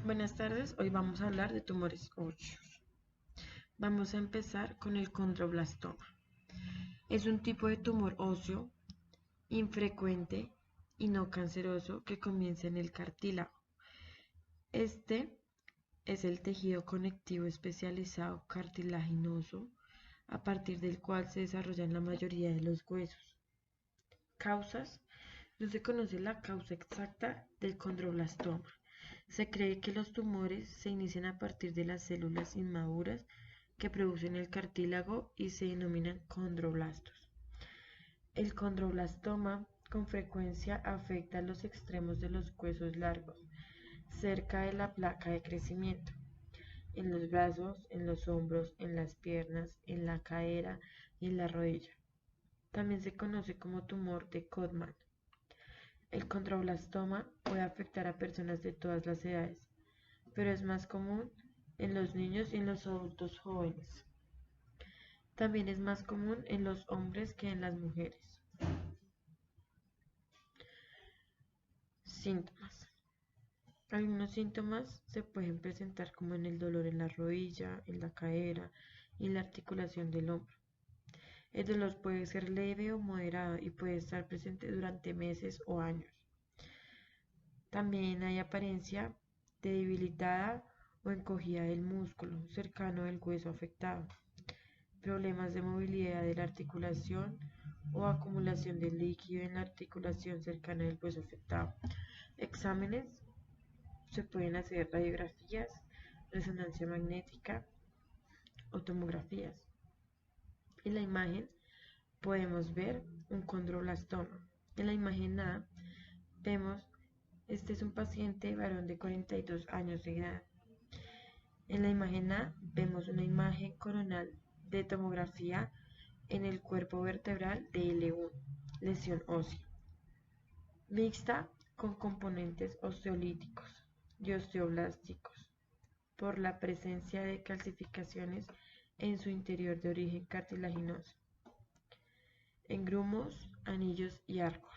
Buenas tardes, hoy vamos a hablar de tumores óseos. Vamos a empezar con el condroblastoma. Es un tipo de tumor óseo infrecuente y no canceroso que comienza en el cartílago. Este es el tejido conectivo especializado cartilaginoso a partir del cual se desarrollan la mayoría de los huesos. Causas. No se conoce la causa exacta del condroblastoma. Se cree que los tumores se inician a partir de las células inmaduras que producen el cartílago y se denominan condroblastos. El condroblastoma con frecuencia afecta los extremos de los huesos largos, cerca de la placa de crecimiento, en los brazos, en los hombros, en las piernas, en la cadera y en la rodilla. También se conoce como tumor de Codman. El condroblastoma puede afectar a personas de todas las edades, pero es más común en los niños y en los adultos jóvenes. También es más común en los hombres que en las mujeres. Síntomas. Algunos síntomas se pueden presentar como en el dolor en la rodilla, en la cadera y en la articulación del hombro. El dolor puede ser leve o moderado y puede estar presente durante meses o años. También hay apariencia de debilitada o encogida del músculo cercano del hueso afectado, problemas de movilidad de la articulación o acumulación de líquido en la articulación cercana del hueso afectado. Exámenes: se pueden hacer radiografías, resonancia magnética o tomografías. En la imagen podemos ver un condroblastoma. En la imagen A vemos, este es un paciente varón de 42 años de edad. En la imagen A vemos una imagen coronal de tomografía en el cuerpo vertebral de L1, lesión ósea, mixta con componentes osteolíticos y osteoblásticos, por la presencia de calcificaciones en su interior de origen cartilaginoso, en grumos, anillos y arcos,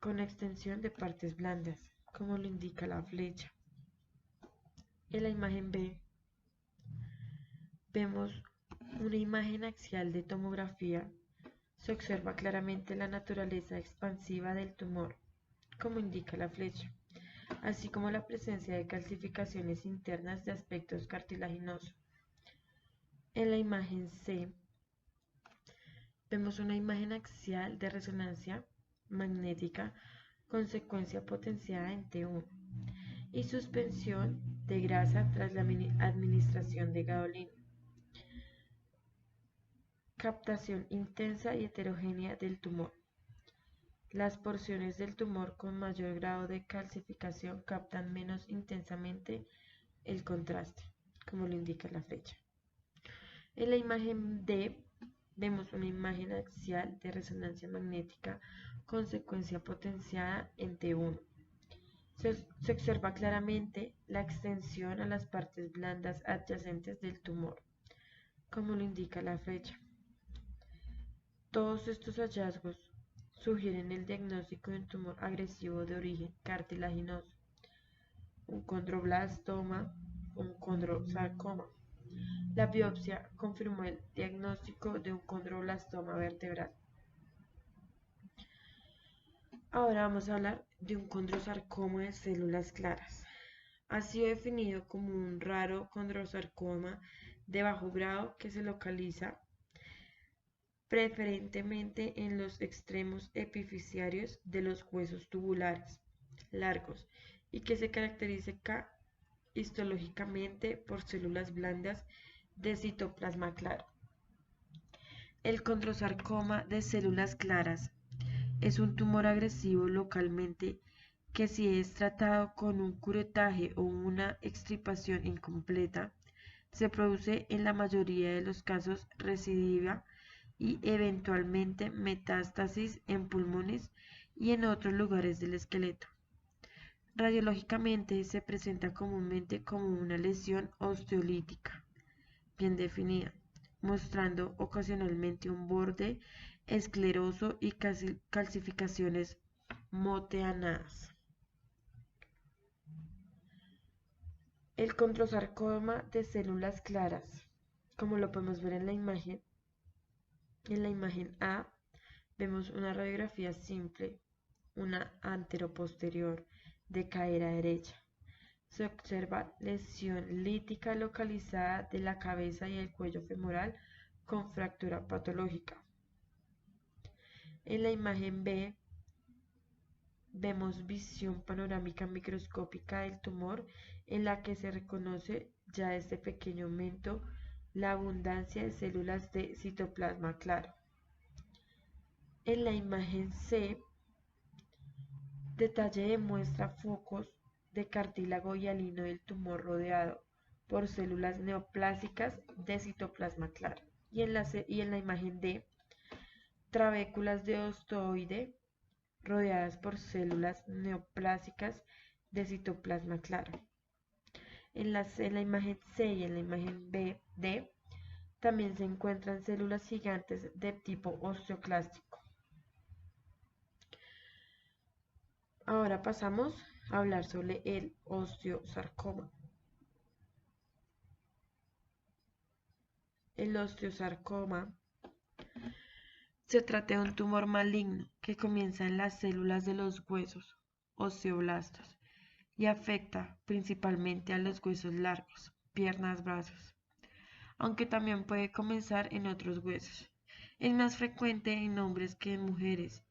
con extensión de partes blandas, como lo indica la flecha. En la imagen B vemos una imagen axial de tomografía. Se observa claramente la naturaleza expansiva del tumor, como indica la flecha, así como la presencia de calcificaciones internas de aspectos cartilaginosos. En la imagen C vemos una imagen axial de resonancia magnética con secuencia potenciada en T1 y suspensión de grasa tras la administración de gadolina. Captación intensa y heterogénea del tumor. Las porciones del tumor con mayor grado de calcificación captan menos intensamente el contraste, como lo indica la flecha. En la imagen D vemos una imagen axial de resonancia magnética con secuencia potenciada en T1. Se observa claramente la extensión a las partes blandas adyacentes del tumor, como lo indica la flecha. Todos estos hallazgos sugieren el diagnóstico de un tumor agresivo de origen cartilaginoso, un condroblastoma, un condrosarcoma. La biopsia confirmó el diagnóstico de un condroblastoma vertebral. Ahora vamos a hablar de un condrosarcoma de células claras. Ha sido definido como un raro condrosarcoma de bajo grado que se localiza preferentemente en los extremos epifisiarios de los huesos tubulares largos y que se caracteriza histológicamente por células blandas de citoplasma claro. El condrosarcoma de células claras es un tumor agresivo localmente que, si es tratado con un curetaje o una extirpación incompleta, se produce en la mayoría de los casos recidiva y eventualmente metástasis en pulmones y en otros lugares del esqueleto. Radiológicamente se presenta comúnmente como una lesión osteolítica bien definida, mostrando ocasionalmente un borde escleroso y calcificaciones moteanadas. El condrosarcoma de células claras, como lo podemos ver en la imagen A, vemos una radiografía simple, una anteroposterior de cadera derecha. Se observa lesión lítica localizada de la cabeza y el cuello femoral con fractura patológica. En la imagen B vemos visión panorámica microscópica del tumor en la que se reconoce ya desde pequeño aumento la abundancia de células de citoplasma claro. En la imagen C, detalle demuestra focos de cartílago hialino del tumor rodeado por células neoplásicas de citoplasma claro. Y en la imagen D, trabéculas de osteoide rodeadas por células neoplásicas de citoplasma claro. En la imagen C y en la imagen D también se encuentran células gigantes de tipo osteoclástico. Ahora pasamos a hablar sobre el osteosarcoma. El osteosarcoma se trata de un tumor maligno que comienza en las células de los huesos osteoblastos y afecta principalmente a los huesos largos, piernas, brazos, aunque también puede comenzar en otros huesos. Es más frecuente en hombres que en mujeres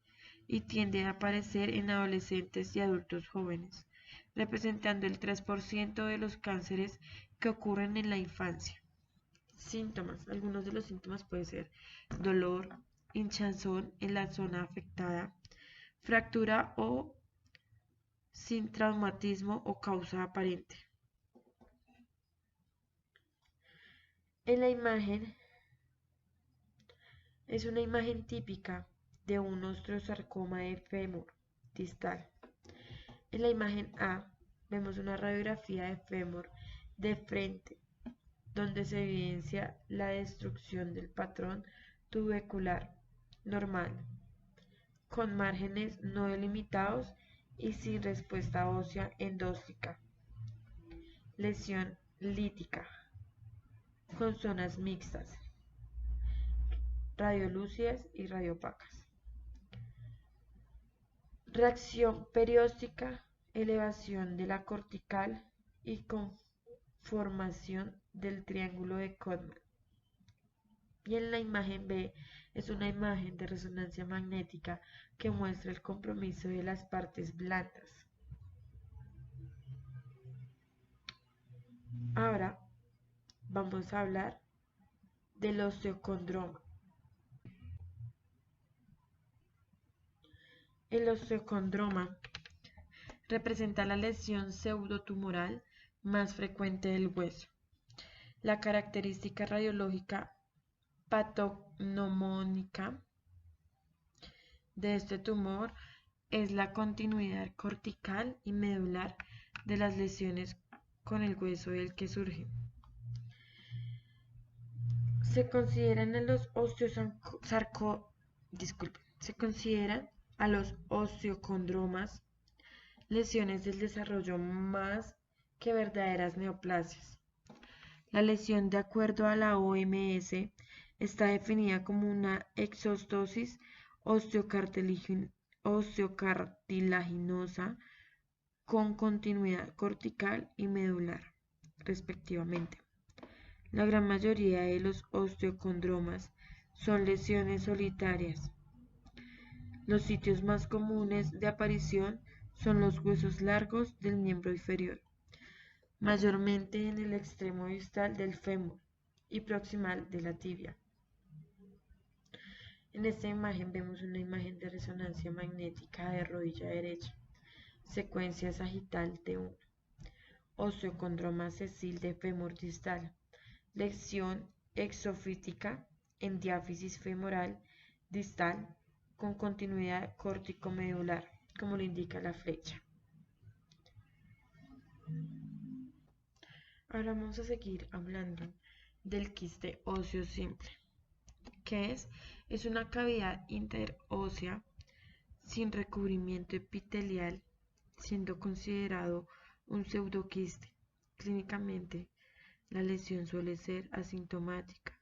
y tiende a aparecer en adolescentes y adultos jóvenes, representando el 3% de los cánceres que ocurren en la infancia. Síntomas. Algunos de los síntomas pueden ser dolor, hinchazón en la zona afectada, fractura o sin traumatismo o causa aparente. En la imagen es una imagen típica de un osteosarcoma de fémur distal. En la imagen A vemos una radiografía de fémur de frente, donde se evidencia la destrucción del patrón tubecular normal, con márgenes no delimitados y sin respuesta ósea endóxica. Lesión lítica, con zonas mixtas, radiolúcidas y radiopacas. Reacción perióstica, elevación de la cortical y conformación del triángulo de Codman. Y en la imagen B es una imagen de resonancia magnética que muestra el compromiso de las partes blandas. Ahora vamos a hablar del osteocondroma. El osteocondroma representa la lesión pseudotumoral más frecuente del hueso. La característica radiológica patognomónica de este tumor es la continuidad cortical y medular de las lesiones con el hueso del que surgen. Se consideran a los osteocondromas lesiones del desarrollo más que verdaderas neoplasias. La lesión, de acuerdo a la OMS, está definida como una exostosis osteocartilaginosa con continuidad cortical y medular, respectivamente. La gran mayoría de los osteocondromas son lesiones solitarias. Los sitios más comunes de aparición son los huesos largos del miembro inferior, mayormente en el extremo distal del fémur y proximal de la tibia. En esta imagen vemos una imagen de resonancia magnética de rodilla derecha, secuencia sagital T1, osteocondroma sesil de fémur distal, lesión exofítica en diáfisis femoral distal con continuidad córtico-medular, como lo indica la flecha. Ahora vamos a seguir hablando del quiste óseo simple. ¿Qué es? Es una cavidad interósea sin recubrimiento epitelial, siendo considerado un pseudoquiste Clínicamente, la lesión suele ser asintomática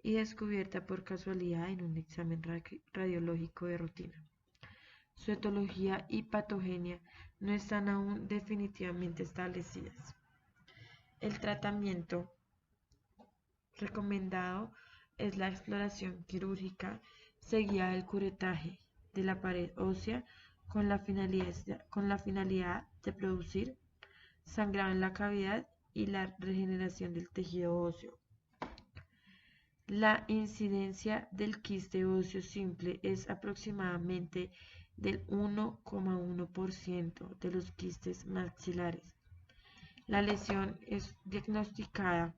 y descubierta por casualidad en un examen radiológico de rutina. Su etiología y patogenia no están aún definitivamente establecidas. El tratamiento recomendado es la exploración quirúrgica seguida del curetaje de la pared ósea con la finalidad de producir sangrado en la cavidad y la regeneración del tejido óseo. La incidencia del quiste óseo simple es aproximadamente del 1,1% de los quistes maxilares. La lesión es diagnosticada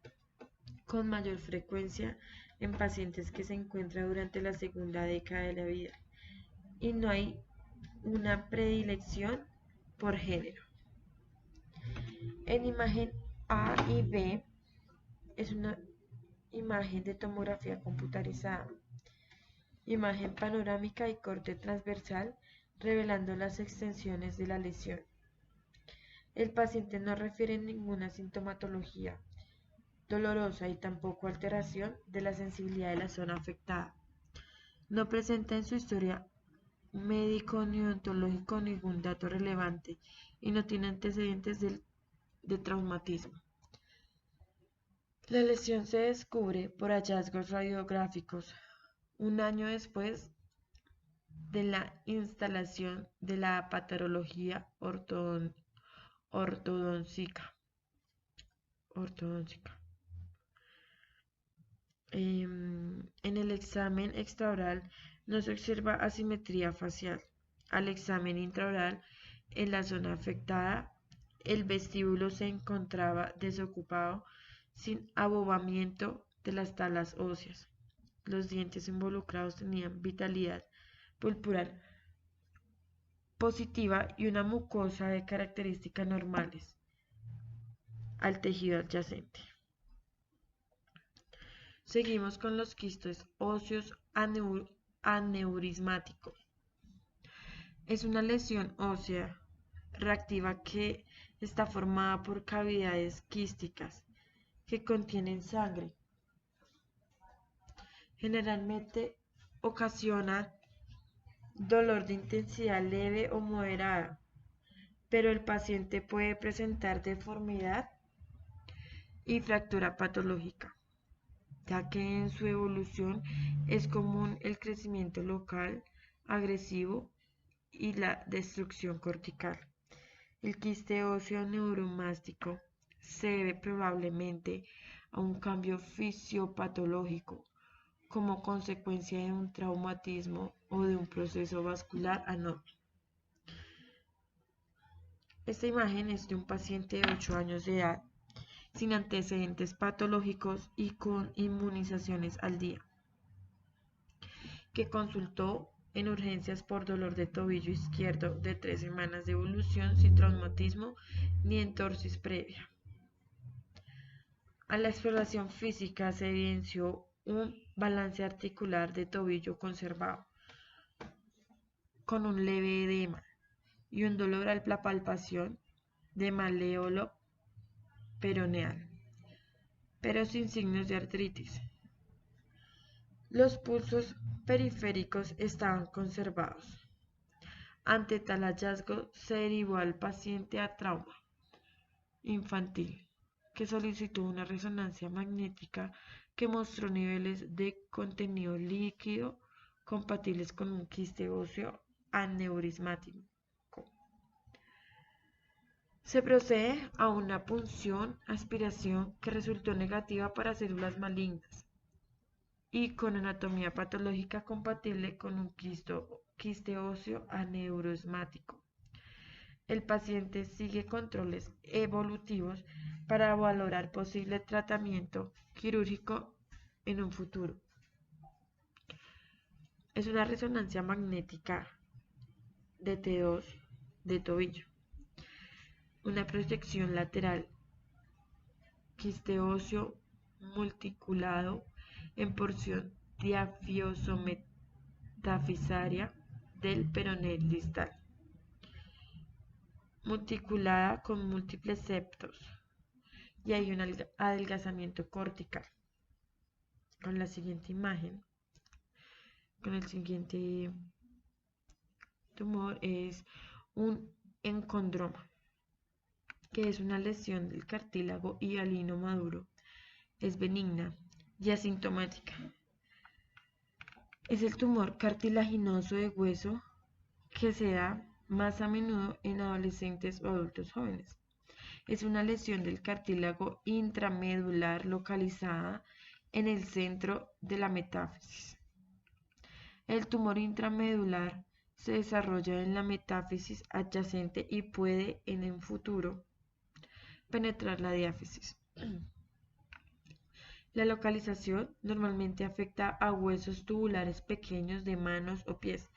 con mayor frecuencia en pacientes que se encuentran durante la segunda década de la vida y no hay una predilección por género. En imagen A y B es una imagen de tomografía computarizada, imagen panorámica y corte transversal revelando las extensiones de la lesión. El paciente no refiere ninguna sintomatología dolorosa y tampoco alteración de la sensibilidad de la zona afectada. No presenta en su historia médico ni odontológico ningún dato relevante y no tiene antecedentes de traumatismo. La lesión se descubre por hallazgos radiográficos un año después de la instalación de la patología ortodóntica. En el examen extraoral no se observa asimetría facial. Al examen intraoral, en la zona afectada, el vestíbulo se encontraba desocupado sin abobamiento de las tablas óseas. Los dientes involucrados tenían vitalidad pulporal positiva y una mucosa de características normales al tejido adyacente. Seguimos con los quistes óseos aneurismáticos. Es una lesión ósea reactiva que está formada por cavidades quísticas que contienen sangre. Generalmente ocasiona dolor de intensidad leve o moderada, pero el paciente puede presentar deformidad y fractura patológica, ya que en su evolución es común el crecimiento local, agresivo y la destrucción cortical. El quiste óseo neuromástico se debe probablemente a un cambio fisiopatológico como consecuencia de un traumatismo o de un proceso vascular anormal. Esta imagen es de un paciente de 8 años de edad, sin antecedentes patológicos y con inmunizaciones al día, que consultó en urgencias por dolor de tobillo izquierdo de 3 semanas de evolución sin traumatismo ni entorsis previa. A la exploración física se evidenció un balance articular de tobillo conservado, con un leve edema y un dolor a la palpación de maléolo peroneal, pero sin signos de artritis. Los pulsos periféricos estaban conservados. Ante tal hallazgo se derivó al paciente a trauma infantil, que solicitó una resonancia magnética que mostró niveles de contenido líquido compatibles con un quiste óseo aneurismático. Se procede a una punción aspiración que resultó negativa para células malignas y con anatomía patológica compatible con un quiste óseo aneurismático. El paciente sigue controles evolutivos para valorar posible tratamiento quirúrgico en un futuro. Es una resonancia magnética de T2 de tobillo. Una proyección lateral, quiste óseo multiculado en porción diafioso-metafisaria del peroné distal, multiculada con múltiples septos, y hay un adelgazamiento cortical. Con la siguiente imagen, con el siguiente tumor es un encondroma, que es una lesión del cartílago hialino maduro. Es benigna y asintomática. Es el tumor cartilaginoso de hueso que se da más a menudo en adolescentes o adultos jóvenes. Es una lesión del cartílago intramedular localizada en el centro de la metáfisis. El tumor intramedular se desarrolla en la metáfisis adyacente y puede en el futuro penetrar la diáfisis. La localización normalmente afecta a huesos tubulares pequeños de manos o pies,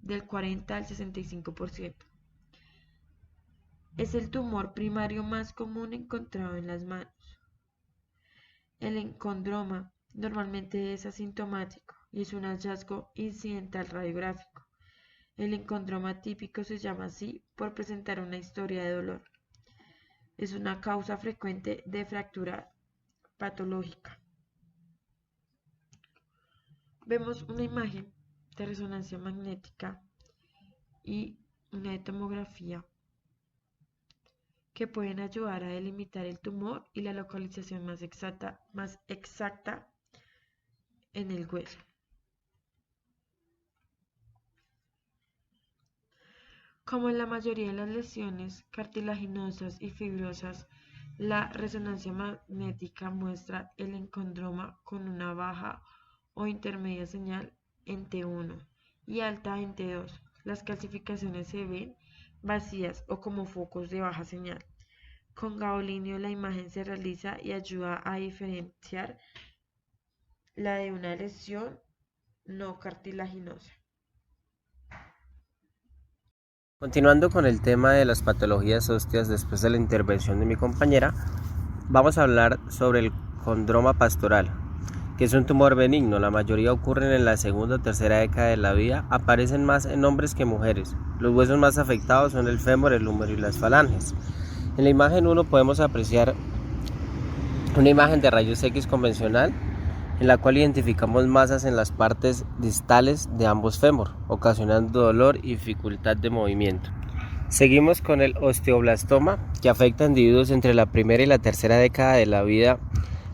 del 40 al 65%. Es el tumor primario más común encontrado en las manos. El encondroma normalmente es asintomático y es un hallazgo incidental radiográfico. El encondroma típico se llama así por presentar una historia de dolor. Es una causa frecuente de fractura patológica. Vemos una imagen de resonancia magnética y una de tomografía que pueden ayudar a delimitar el tumor y la localización más exacta en el hueso. Como en la mayoría de las lesiones cartilaginosas y fibrosas, la resonancia magnética muestra el encondroma con una baja o intermedia señal en T1 y alta en T2. Las calcificaciones se ven vacías o como focos de baja señal. Con gadolinio la imagen se realiza y ayuda a diferenciar la de una lesión no cartilaginosa. Continuando con el tema de las patologías óseas después de la intervención de mi compañera, vamos a hablar sobre el condroma pastoral, que es un tumor benigno. La mayoría ocurren en la segunda o tercera década de la vida, aparecen más en hombres que mujeres. Los huesos más afectados son el fémur, el húmero y las falanges. En la imagen 1 podemos apreciar una imagen de rayos X convencional en la cual identificamos masas en las partes distales de ambos fémur, ocasionando dolor y dificultad de movimiento. Seguimos con el osteoblastoma, que afecta a individuos entre la primera y la tercera década de la vida,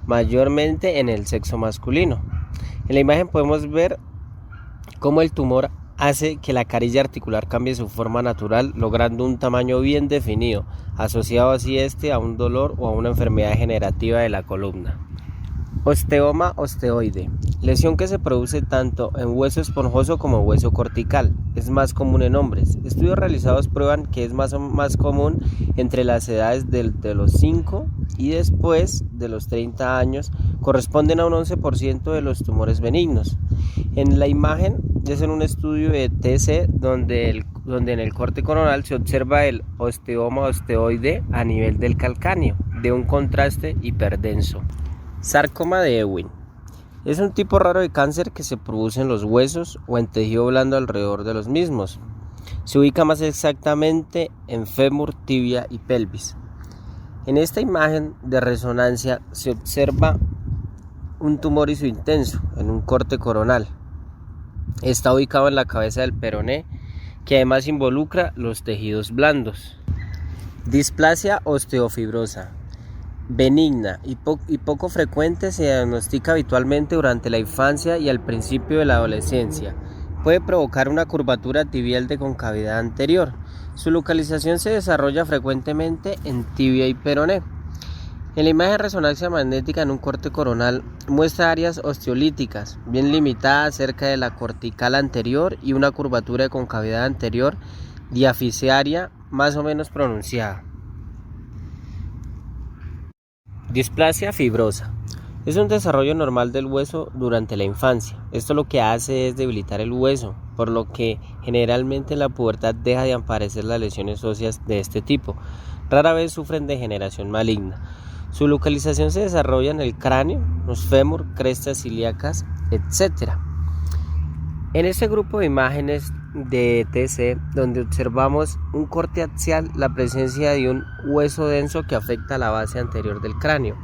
mayormente en el sexo masculino. En la imagen podemos ver cómo el tumor hace que la carilla articular cambie su forma natural, logrando un tamaño bien definido, asociado así a un dolor o a una enfermedad degenerativa de la columna. Osteoma osteoide, lesión que se produce tanto en hueso esponjoso como en hueso cortical. Es más común en hombres. Estudios realizados prueban que es más común entre las edades de los 5 y después de los 30 años. Corresponden a un 11% de los tumores benignos. En la imagen es en un estudio de TC donde en el corte coronal se observa el osteoma osteoide a nivel del calcáneo, de un contraste hiperdenso. Sarcoma de Ewing. Es un tipo raro de cáncer que se produce en los huesos o en tejido blando alrededor de los mismos. Se ubica más exactamente en fémur, tibia y pelvis. En esta imagen de resonancia se observa un tumor intenso en un corte coronal. Está ubicado en la cabeza del peroné, que además involucra los tejidos blandos. Displasia osteofibrosa. Benigna y poco frecuente, se diagnostica habitualmente durante la infancia y al principio de la adolescencia. Puede provocar una curvatura tibial de concavidad anterior. Su localización se desarrolla frecuentemente en tibia y peroné. En la imagen de resonancia magnética en un corte coronal muestra áreas osteolíticas bien limitadas cerca de la cortical anterior y una curvatura de concavidad anterior diaficiaria más o menos pronunciada. Displasia fibrosa. Es un desarrollo normal del hueso durante la infancia. Esto lo que hace es debilitar el hueso, por lo que generalmente en la pubertad deja de aparecer las lesiones óseas de este tipo. Rara vez sufren degeneración maligna. Su localización se desarrolla en el cráneo, los fémur, crestas ilíacas, etc. En este grupo de imágenes de ETC, donde observamos un corte axial, la presencia de un hueso denso que afecta la base anterior del cráneo,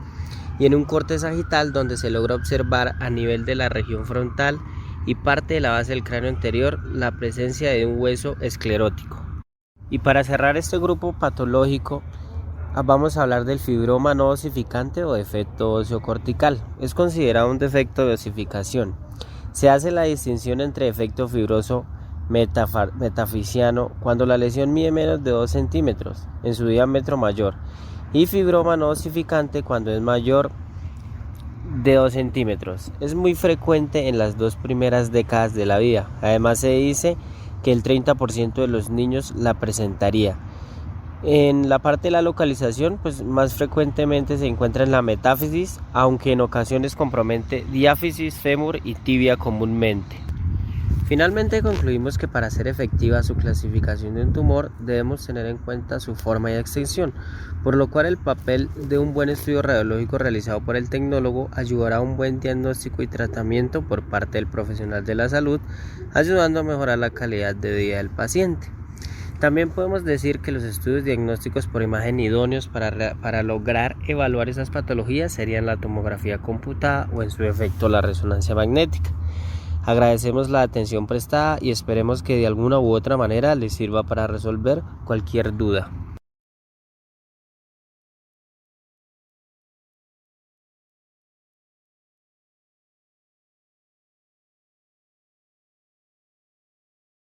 y en un corte sagital donde se logra observar a nivel de la región frontal y parte de la base del cráneo anterior la presencia de un hueso esclerótico. Y para cerrar este grupo patológico, vamos a hablar del fibroma no osificante o defecto óseo cortical. Es considerado un defecto de osificación. Se hace la distinción entre defecto fibroso metafisiano cuando la lesión mide menos de 2 centímetros en su diámetro mayor y fibroma no osificante cuando es mayor de 2 centímetros. Es muy frecuente en las 2 primeras décadas de la vida. Además se dice que el 30% de los niños la presentaría. En la parte de la localización, pues más frecuentemente se encuentra en la metáfisis, aunque en ocasiones compromete diáfisis, fémur y tibia comúnmente. Finalmente concluimos que para hacer efectiva su clasificación de un tumor debemos tener en cuenta su forma y extensión, por lo cual el papel de un buen estudio radiológico realizado por el tecnólogo ayudará a un buen diagnóstico y tratamiento por parte del profesional de la salud, ayudando a mejorar la calidad de vida del paciente. También podemos decir que los estudios diagnósticos por imagen idóneos para lograr evaluar esas patologías serían la tomografía computada o en su efecto la resonancia magnética. Agradecemos la atención prestada y esperemos que de alguna u otra manera les sirva para resolver cualquier duda.